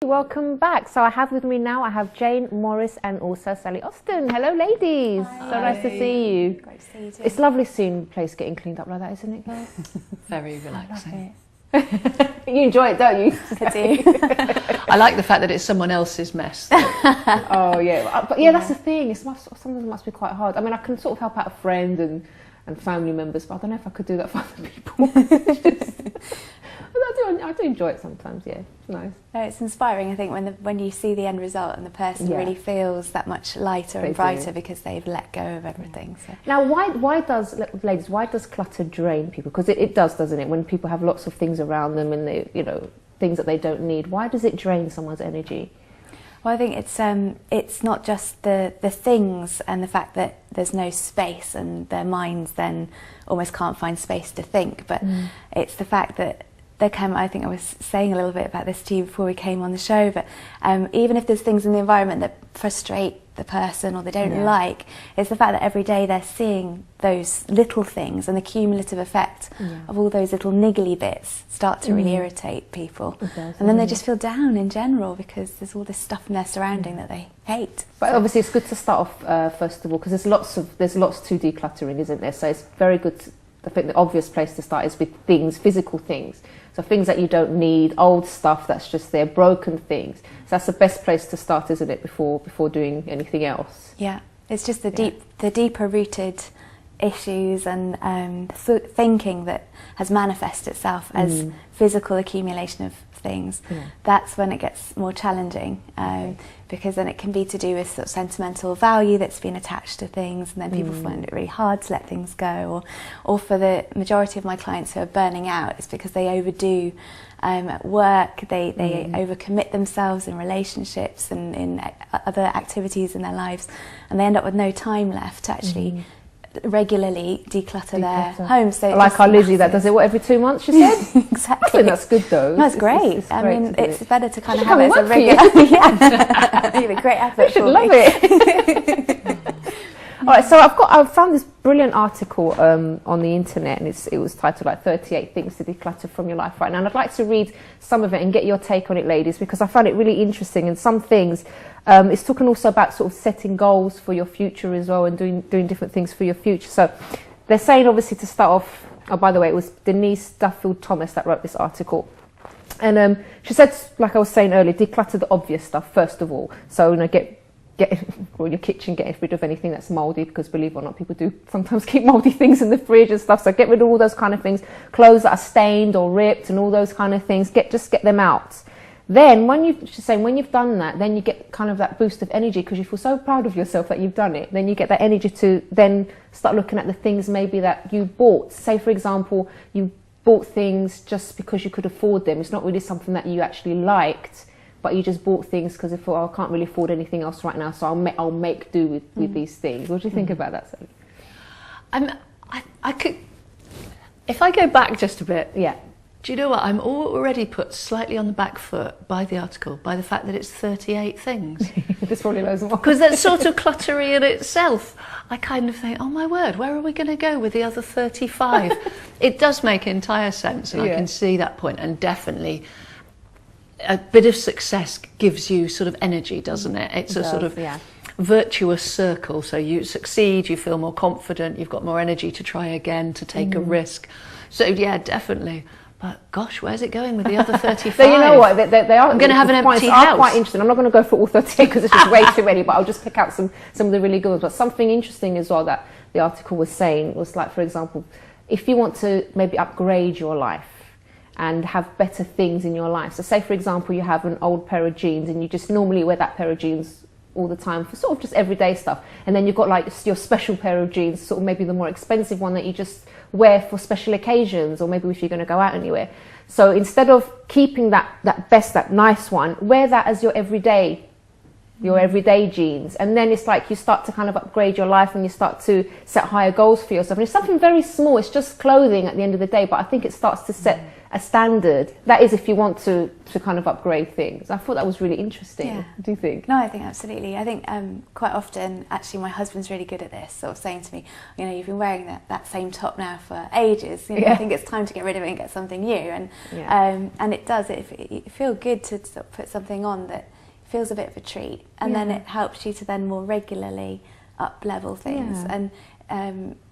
Welcome back. So I have with me now, I have Jayne Morris and also Sally Austin. Hello ladies. Hi. So nice to see you. Great to see you too. It's lovely seeing the place getting cleaned up like that, isn't it, guys? Very relaxing. You enjoy it, don't you? I do. I like the fact that it's someone else's mess. Oh yeah, but yeah, that's the thing. Sometimes it must be quite hard. I mean, I can sort of help out a friend and family members, but I don't know if I could do that for other people. I do enjoy it sometimes. Yeah, it's nice. No, it's inspiring. I think when you see the end result and the person really feels that much lighter and brighter because they've let go of everything. So. Now, why does clutter drain people? Because it does, doesn't it? When people have lots of things around them and they, things that they don't need, why does it drain someone's energy? Well, I think it's not just the things and the fact that there's no space and their minds then almost can't find space to think, but it's the fact that I think I was saying a little bit about this to you before we came on the show, but even if there's things in the environment that frustrate the person or they don't like, it's the fact that every day they're seeing those little things and the cumulative effect of all those little niggly bits start to really irritate people. And then they just feel down in general because there's all this stuff in their surrounding that they hate. But obviously it's good to start off first of all, because there's lots to decluttering, isn't there? So it's very good I think the obvious place to start is with things, physical things. So things that you don't need, old stuff that's just there, broken things. So that's the best place to start, isn't it, before doing anything else? Yeah, it's just the deeper rooted issues and thinking that has manifested itself as physical accumulation of things. That's when it gets more challenging, because then it can be to do with sort of sentimental value that's been attached to things, and then people find it really hard to let things go. Or for the majority of my clients who are burning out, it's because they overdo at work, they overcommit themselves in relationships and in other activities in their lives, and they end up with no time left to actually regularly declutter their home. So like our Lizzie that does it every 2 months, she said. Exactly. I think that's good though. That's great. It's I great mean, it's better to kind of have have it as a regular. Yeah, you'd be great effort. You should love it. All right, so I've found this brilliant article on the internet, and it was titled like 38 things to declutter from your life right now. And I'd like to read some of it and get your take on it, ladies, because I found it really interesting. And some things, it's talking also about sort of setting goals for your future as well, and doing different things for your future. So they're saying, obviously, to start off. Oh, by the way, it was Denise Duffield Thomas that wrote this article. And she said, like I was saying earlier, declutter the obvious stuff first of all. So get or your kitchen, get rid of anything that's mouldy, because believe it or not, people do sometimes keep mouldy things in the fridge and stuff. So get rid of all those kind of things, clothes that are stained or ripped and all those kind of things. Just get them out. Then she's saying when you've done that, then you get kind of that boost of energy because you feel so proud of yourself that you've done it. Then you get that energy to then start looking at the things maybe that you bought. Say for example, you bought things just because you could afford them. It's not really something that you actually liked, but you just bought things because you thought, I can't really afford anything else right now, so I'll make do with these things. What do you think about that, Sally? I could, if I go back just a bit. Yeah. Do you know what? I'm already put slightly on the back foot by the article, by the fact that it's 38 things. There's probably loads more. Because that's sort of cluttery in itself. I kind of think, oh my word, where are we going to go with the other 35? It does make entire sense, and I can see that point, and definitely a bit of success gives you sort of energy, doesn't it? It's a sort of virtuous circle. So you succeed, you feel more confident, you've got more energy to try again, to take a risk. So yeah, definitely. But gosh, where's it going with the other 35? So you know what, they are. I'm going to have an empty house. Are quite interesting. I'm not going to go for all 38 because it's just way too many. But I'll just pick out some of the really good ones. But something interesting as well that the article was saying was, like, for example, if you want to maybe upgrade your life and have better things in your life. So say for example, you have an old pair of jeans and you just normally wear that pair of jeans all the time for sort of just everyday stuff, and then you've got like your special pair of jeans, sort of maybe the more expensive one that you just wear for special occasions, or maybe if you're going to go out anywhere. So instead of keeping that nice one, wear that as your everyday jeans, and then it's like you start to kind of upgrade your life and you start to set higher goals for yourself. And it's something very small, it's just clothing at the end of the day, but I think it starts to set a standard. That is if you want to kind of upgrade things. I thought that was really interesting. Yeah. Do you think? No, I think absolutely. I think quite often, actually, my husband's really good at this, sort of saying to me, you know, you've been wearing that same top now for ages. You know, I think it's time to get rid of it and get something new. And it does. It feels good to sort of put something on that feels a bit of a treat, and then it helps you to then more regularly up level things. And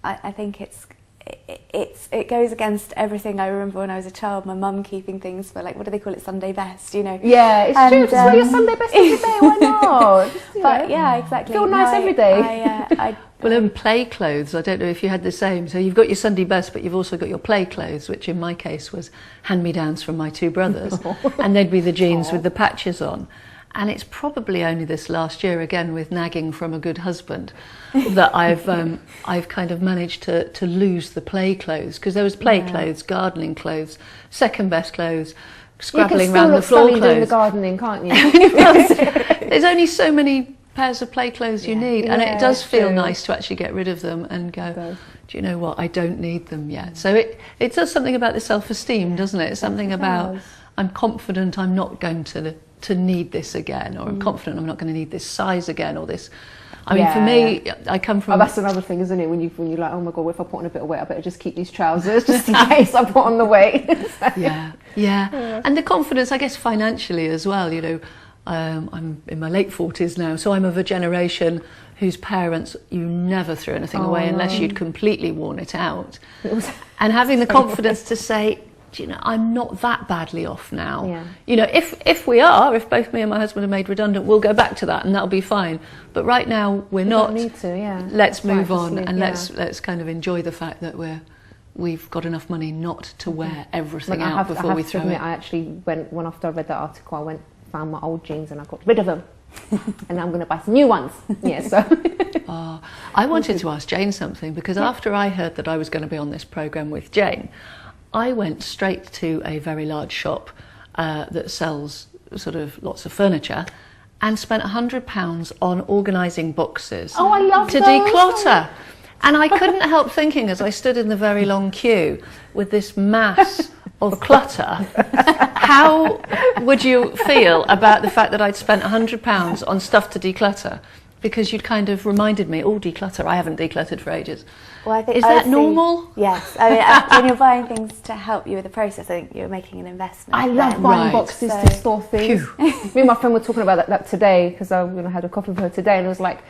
I think it goes against everything I remember when I was a child. My mum keeping things for, like, what do they call it, Sunday best, you know? Yeah, it's true. Just wear your Sunday best every day. Why not? But yeah, exactly. Feel nice every day. Well, in play clothes, I don't know if you had the same. So you've got your Sunday best, but you've also got your play clothes, which in my case was hand-me-downs from my two brothers, and they'd be the jeans with the patches on. And it's probably only this last year, again with nagging from a good husband, that I've kind of managed to lose the play clothes, because there was play clothes, gardening clothes, second best clothes, scrabbling around the floor clothes. You can still look doing the gardening, can't you? There's only so many pairs of play clothes you need, and it does feel nice to actually get rid of them and go, do you know what, I don't need them yet. So it does something about the self-esteem, doesn't it? It's something about, I'm confident I'm not going to need this again, or I'm confident I'm not going to need this size again, or this. I mean, for me, I come from. Oh, that's another thing, isn't it? When you're like, oh my god, if I put on a bit of weight, I better just keep these trousers just in case I put on the weight. Yeah, and the confidence, I guess, financially as well. You know, I'm in my late 40s now, so I'm of a generation whose parents, you never threw anything away unless you'd completely worn it out, and having the confidence to say, you know, I'm not that badly off now. Yeah. You know, if both me and my husband are made redundant, we'll go back to that and that'll be fine. But right now we're not. Don't need to, Let's move on and let's kind of enjoy the fact that we've got enough money not to wear everything out before we throw it. I actually when after I read that article, found my old jeans and I got rid of them. And I'm going to buy some new ones. I wanted to ask Jayne something, because after I heard that I was going to be on this programme with Jayne, I went straight to a very large shop that sells sort of lots of furniture, and spent £100 on organising boxes to declutter. And I couldn't help thinking, as I stood in the very long queue with this mass of clutter, how would you feel about the fact that I'd spent £100 on stuff to declutter? Because you'd kind of reminded me, declutter, I haven't decluttered for ages. Well, I think, is that normal? Yes. I mean, when you're buying things to help you with the process, I think you're making an investment. I love buying boxes to store things. Me and my friend were talking about that today, because I had a coffee with her today, and it was like,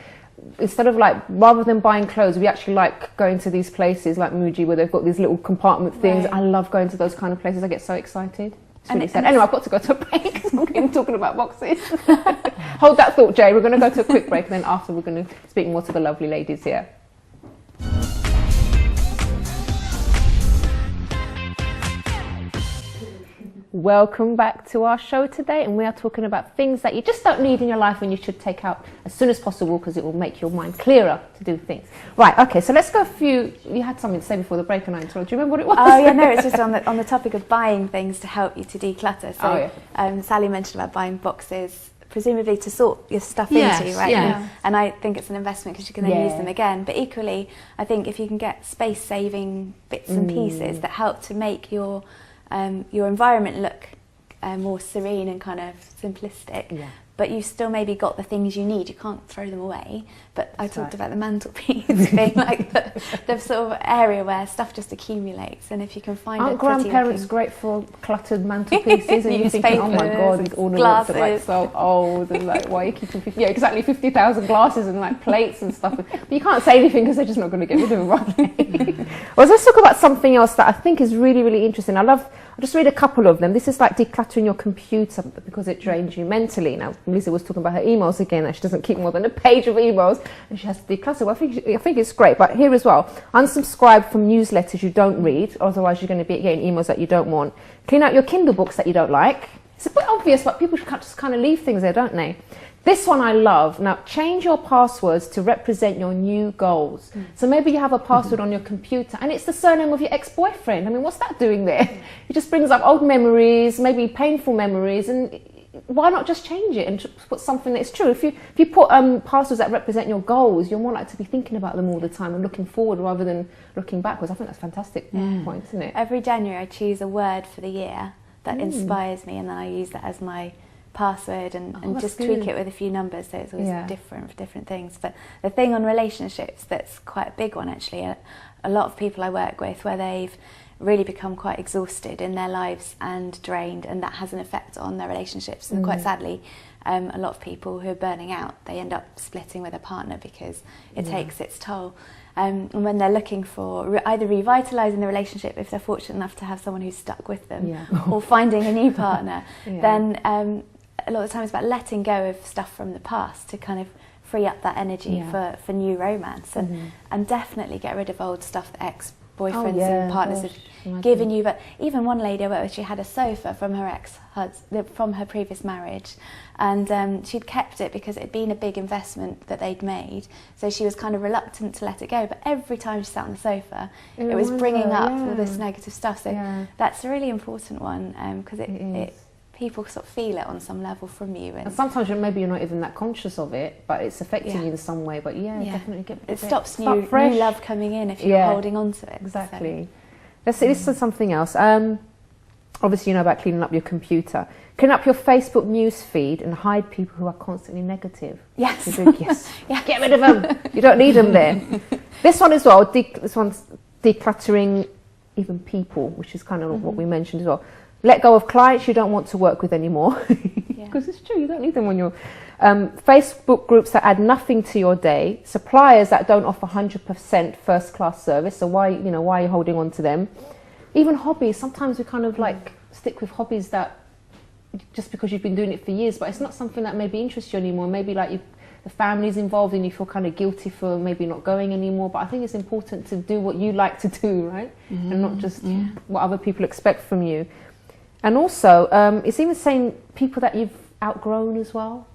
instead of rather than buying clothes, we actually like going to these places like Muji, where they've got these little compartment things. I love going to those kind of places. I get so excited. It's really sad. Anyway, I've got to go to a break because I'm talking about boxes. Hold that thought, Jay. We're going to go to a quick break, and then after we're going to speak more to the lovely ladies here. Welcome back to our show today, and we are talking about things that you just don't need in your life and you should take out as soon as possible, because it will make your mind clearer to do things. Right, okay, so let's go you had something to say before the break, and I interrupted. Do you remember what it was? Oh yeah, no, it's just on the topic of buying things to help you to declutter. So Sally mentioned about buying boxes, presumably to sort your stuff into, right? Yeah. And I think it's an investment because you can then use them again. But equally, I think if you can get space-saving bits and pieces that help to make your environment look more serene and kind of simplistic, but you've still maybe got the things you need. You can't throw them away. But I talked about the mantelpiece being like the sort of area where stuff just accumulates, and if you can find Aren't grandparents great for cluttered mantelpieces? And you're thinking, oh my god, these ornaments are like so old, and like, why are you keeping 50,000 glasses and like plates and stuff? But you can't say anything because they're just not going to get rid of them, right? Well, let's talk about something else that I think is really, really interesting. I'll just read a couple of them. This is like decluttering your computer because it drains you mentally. Now, Lisa was talking about her emails again, that she doesn't keep more than a page of emails and she has to declutter. Well, I think it's great. But here as well, unsubscribe from newsletters you don't read, otherwise you're going to be getting emails that you don't want. Clean out your Kindle books that you don't like. It's a bit obvious, but people just kind of leave things there, don't they? This one I love. Now, change your passwords to represent your new goals. So maybe you have a password on your computer and it's the surname of your ex-boyfriend. I mean, what's that doing there? It just brings up old memories, maybe painful memories, and why not just change it and put something that's true? If you put parcels that represent your goals, you're more likely to be thinking about them all the time and looking forward rather than looking backwards. I think that's a fantastic point, isn't it? Every January I choose a word for the year that inspires me, and then I use that as my password and just tweak it with a few numbers, so it's always different for different things. But the thing on relationships that's quite a big one actually, a lot of people I work with where they've really become quite exhausted in their lives and drained, and that has an effect on their relationships. And quite sadly, a lot of people who are burning out, they end up splitting with a partner because it takes its toll. And when they're looking for either revitalising the relationship, if they're fortunate enough to have someone who's stuck with them, or finding a new partner, then a lot of the time it's about letting go of stuff from the past to kind of free up that energy for new romance, and definitely get rid of old stuff that ex-boyfriends and partners have given you. But even one lady I worked with, she had a sofa from her ex-husband, from her previous marriage, and she'd kept it because it had been a big investment that they'd made, so she was kind of reluctant to let it go. But every time she sat on the sofa, it was bringing up all this negative stuff. So that's a really important one, because it people sort of feel it on some level from you, and sometimes maybe you're not even that conscious of it, but it's affecting you in some way. But definitely get rid of it. Stops new love coming in if you're holding on to it. Exactly. Let's see, this is something else. Obviously you know about cleaning up your computer. Clean up your Facebook news feed and hide people who are constantly negative. Yes. Get rid of them. You don't need them there. This one as well, this one's decluttering even people, which is kind of what we mentioned as well. Let go of clients you don't want to work with anymore, because it's true, you don't need them on your Facebook groups that add nothing to your day, suppliers that don't offer 100% first-class service, so why are you holding on to them? Even hobbies, sometimes we kind of like stick with hobbies that just because you've been doing it for years, but it's not something that maybe interests you anymore. Maybe like the family's involved and you feel kind of guilty for maybe not going anymore. But I think it's important to do what you like to do, right? And not just what other people expect from you. And also, it's even saying people that you've outgrown as well.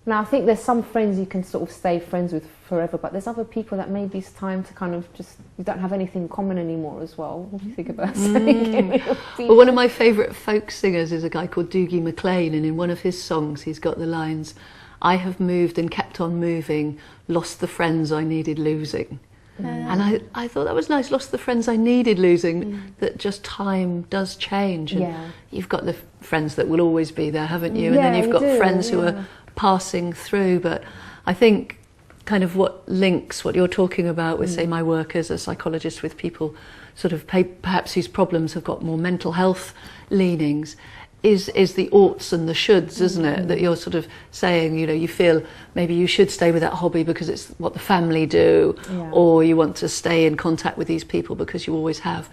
Now, I think there's some friends you can sort of stay friends with forever, but there's other people that maybe it's time to kind of just, you don't have anything in common anymore as well. What do you think about saying? Well, one of my favourite folk singers is a guy called Dougie MacLean, and in one of his songs he's got the lines, "I have moved and kept on moving, lost the friends I needed losing." And I thought that was nice, lost the friends I needed losing, that just time does change. And you've got the friends that will always be there, haven't you? And then you've got friends who are passing through. But I think kind of what links what you're talking about with, say, my work as a psychologist with people sort of perhaps whose problems have got more mental health leanings, is the oughts and the shoulds, isn't it? That you're sort of saying, you feel maybe you should stay with that hobby because it's what the family do, or you want to stay in contact with these people because you always have.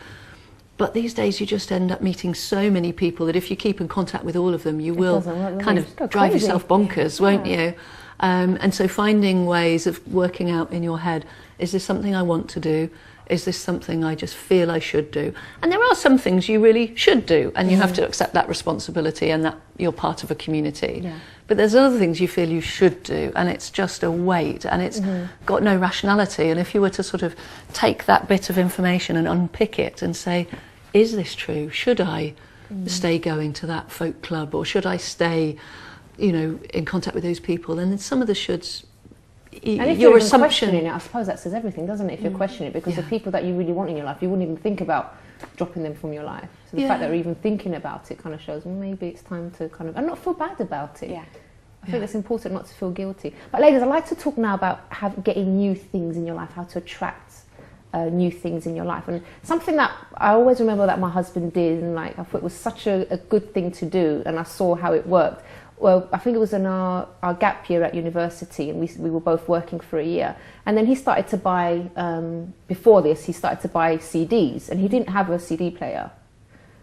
But these days you just end up meeting so many people that if you keep in contact with all of them, you will kind of drive yourself bonkers, won't you? And so finding ways of working out in your head, is this something I want to do? Is this something I just feel I should do? And there are some things you really should do, and you have to accept that responsibility and that you're part of a community. But there's other things you feel you should do, and it's just a weight, and it's got no rationality. And if you were to sort of take that bit of information and unpick it and say, is this true? Should I stay going to that folk club, or should I stay, in contact with those people? And then some of the shoulds, and if you're questioning it, I suppose that says everything, doesn't it? If you're questioning it, because the people that you really want in your life, you wouldn't even think about dropping them from your life. So the fact that you're even thinking about it kind of shows, well, maybe it's time to kind of, and not feel bad about it. I think it's important not to feel guilty. But ladies, I'd like to talk now about getting new things in your life, how to attract new things in your life. And something that I always remember that my husband did, and I thought it was such a good thing to do, and I saw how it worked. Well, I think it was in our gap year at university, and we were both working for a year. And then he started to buy, before this, he started to buy CDs, and he didn't have a CD player.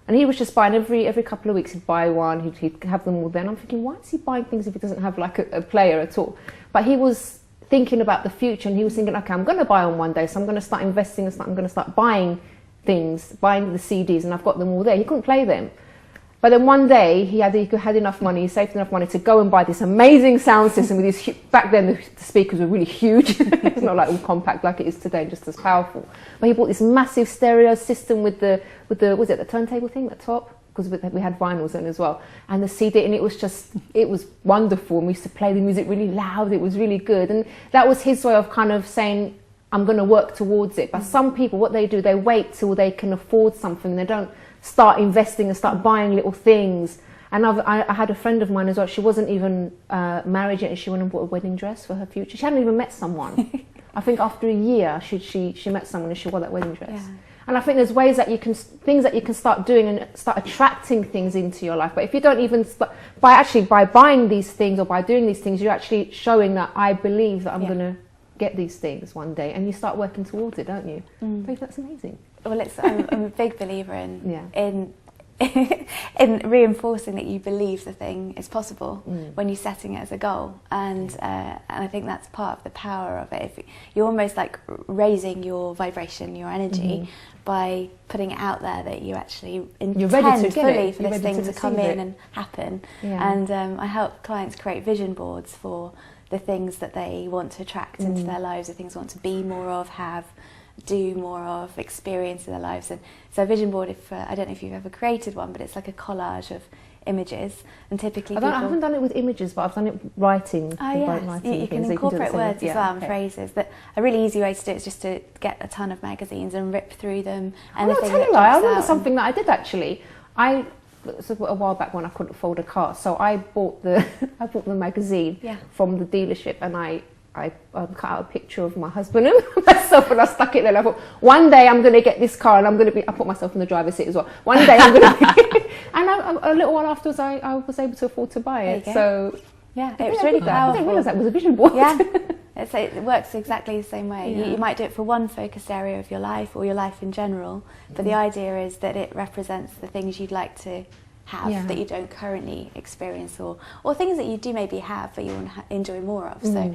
And he was just buying every couple of weeks, he'd buy one, he'd have them all there. And I'm thinking, why is he buying things if he doesn't have like a player at all? But he was thinking about the future, and he was thinking, okay, I'm going to buy one one day, so I'm going to start investing, and I'm going to start buying things, buying the CDs, and I've got them all there. He couldn't play them. But then one day he had enough money, he saved enough money to go and buy this amazing sound system with these, back then the speakers were really huge. It's not like all compact like it is today, just as powerful. But he bought this massive stereo system with the was it the turntable thing at the top? because we had vinyls in as well, and the CD, and it was wonderful, and we used to play the music really loud. It was really good, and that was his way of kind of saying, I'm going to work towards it. But some people, what they do, they wait till they can afford something. They don't start investing and start buying little things. And I had a friend of mine as well. She wasn't even married yet, and she went and bought a wedding dress for her future. She hadn't even met someone. I think after a year, she met someone and she wore that wedding dress. Yeah. And I think there's ways that things that you can start doing and start attracting things into your life. But if you don't even by buying these things or by doing these things, you're actually showing that I believe that I'm going to get these things one day, and you start working towards it, don't you? I think that's amazing. Well, I'm a big believer in reinforcing that you believe the thing is possible when you're setting it as a goal, and I think that's part of the power of it. If you're almost like raising your vibration, your energy, by putting it out there that you actually intend fully for this thing to come in and happen. And I help clients create vision boards for the things that they want to attract into their lives, the things they want to be more of, have, do more of, experience in their lives. And so a vision board, I don't know if you've ever created one, but it's like a collage of images, and typically I haven't done it with images, but I've done it writing. You can incorporate words as well and phrases. But a really easy way to do it is just to get a ton of magazines and rip through them. And I remember something that I did actually. This was a while back when I couldn't afford a car, so I bought the magazine from the dealership, and I cut out a picture of my husband and myself, and I stuck it there. And I thought, one day I'm going to get this car, and I put myself in the driver's seat as well. One day I'm going to be, and a little while afterwards I was able to afford to buy it. So yeah, it was really powerful. I didn't realise that was a vision board. Yeah, it works exactly the same way. You might do it for one focused area of your life or your life in general, but the idea is that it represents the things you'd like to have that you don't currently experience, or things that you do maybe have but you want to enjoy more of. So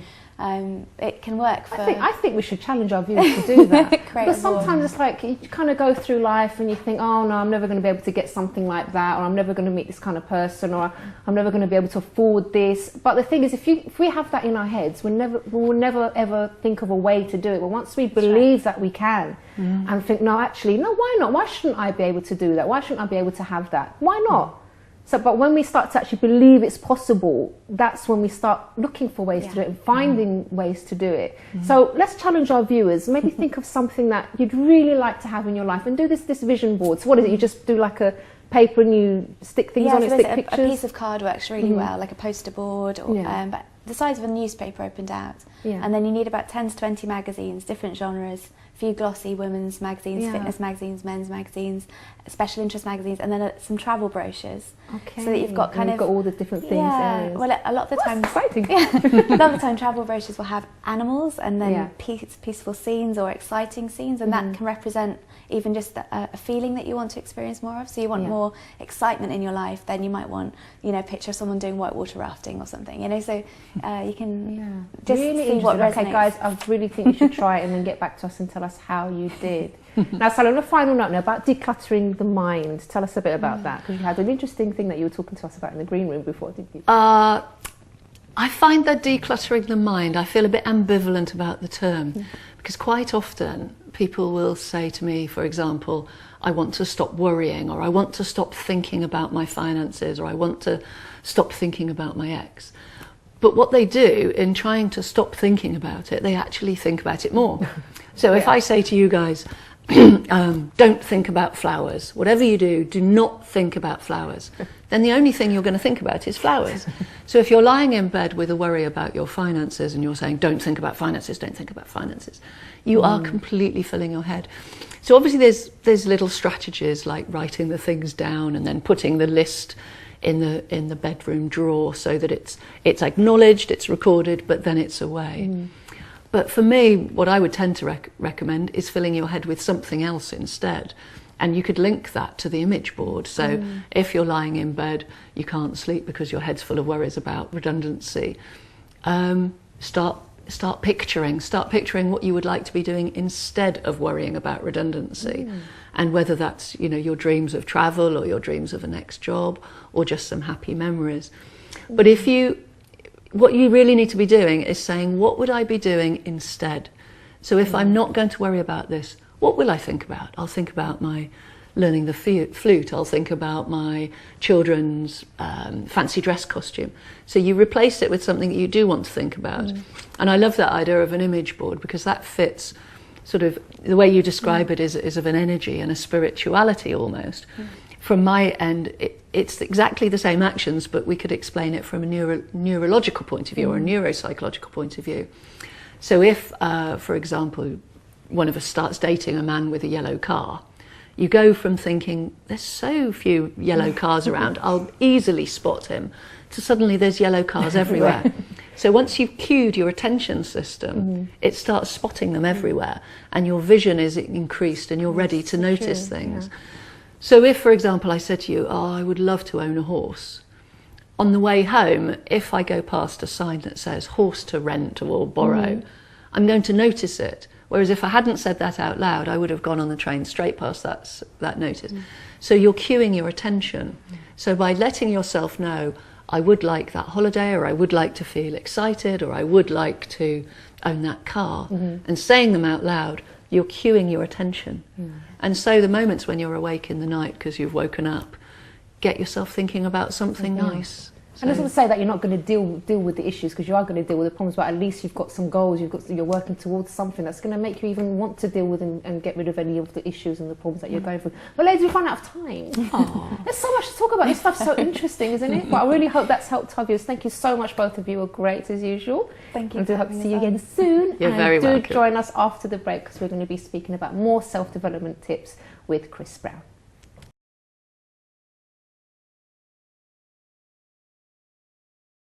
it can work for... I think we should challenge our viewers to do that. Because sometimes it's like you kind of go through life and you think, oh no, I'm never going to be able to get something like that, or I'm never going to meet this kind of person, or I'm never going to be able to afford this. But the thing is, if we have that in our heads, we will never ever think of a way to do it. But once we believe that we can, and think, no, actually, no, why not? Why shouldn't I be able to do that? Why shouldn't I be able to have that? Why not? So, but when we start to actually believe it's possible, that's when we start looking for ways to do it and finding ways to do it. So let's challenge our viewers. Maybe think of something that you'd really like to have in your life, and do this vision board. So what is it? You just do like a paper and you stick things on it, stick pictures? A piece of card works really well, like a poster board, or but the size of a newspaper opened out. And then you need about 10 to 20 magazines, different genres, a few glossy women's magazines, fitness magazines, men's magazines, special interest magazines, and then some travel brochures. Okay. So that you've got got all the different things. Areas. Well, a lot of the time, exciting. A lot of the time, travel brochures will have animals and then peaceful scenes or exciting scenes, and that can represent even just a feeling that you want to experience more of. So you want more excitement in your life, then you might want, a picture of someone doing whitewater rafting or something, so you can just really see what resonates. Okay, guys, I really think you should try it and then get back to us and tell us how you did. Now, Sally, on a final note now about decluttering the mind. Tell us a bit about that, because you had an interesting thing that you were talking to us about in the green room before, didn't you? I find that decluttering the mind, I feel a bit ambivalent about the term, because quite often people will say to me, for example, I want to stop worrying, or I want to stop thinking about my finances, or I want to stop thinking about my ex. But what they do in trying to stop thinking about it, they actually think about it more. So if I say to you guys, don't think about flowers, whatever you do, do not think about flowers, then the only thing you're going to think about is flowers. So if you're lying in bed with a worry about your finances and you're saying, don't think about finances, don't think about finances, you are completely filling your head. So obviously there's little strategies like writing the things down and then putting the list in the bedroom drawer so that it's acknowledged, it's recorded, but then it's away. But for me, what I would tend to recommend is filling your head with something else instead. And you could link that to the image board. So if you're lying in bed, you can't sleep because your head's full of worries about redundancy, start picturing what you would like to be doing instead of worrying about redundancy. And whether that's, your dreams of travel or your dreams of a next job or just some happy memories. But what you really need to be doing is saying, what would I be doing instead? So if I'm not going to worry about this, what will I think about? I'll think about my learning the flute, I'll think about my children's fancy dress costume. So you replace it with something that you do want to think about. And I love that idea of an image board, because that fits sort of the way you describe it is of an energy and a spirituality almost. From my end, it's exactly the same actions, but we could explain it from a neurological point of view or a neuropsychological point of view. So if, for example, one of us starts dating a man with a yellow car, you go from thinking, there's so few yellow cars around, I'll easily spot him, to suddenly there's yellow cars everywhere. So once you've cued your attention system, it starts spotting them everywhere, and your vision is increased and you're ready to notice things. So if, for example, I said to you, oh, I would love to own a horse, on the way home, if I go past a sign that says horse to rent or borrow, I'm going to notice it. Whereas if I hadn't said that out loud, I would have gone on the train straight past that notice. So you're cueing your attention. So by letting yourself know, I would like that holiday, or I would like to feel excited, or I would like to own that car, and saying them out loud, you're cueing your attention. And so the moments when you're awake in the night because you've woken up, get yourself thinking about something nice. And it's not to say that you're not going to deal with the issues, because you are going to deal with the problems, but at least you've got some goals, you're working towards something that's going to make you even want to deal with and get rid of any of the issues and the problems that you're going through. But ladies, we've run out of time. There's so much to talk about. This stuff's so interesting, isn't it? But I really hope that's helped our viewers. Thank you so much, both of you were great as usual. Thank you. And I hope to see you again soon. You're very welcome. Do join us after the break, because we're going to be speaking about more self-development tips with Chris Brown.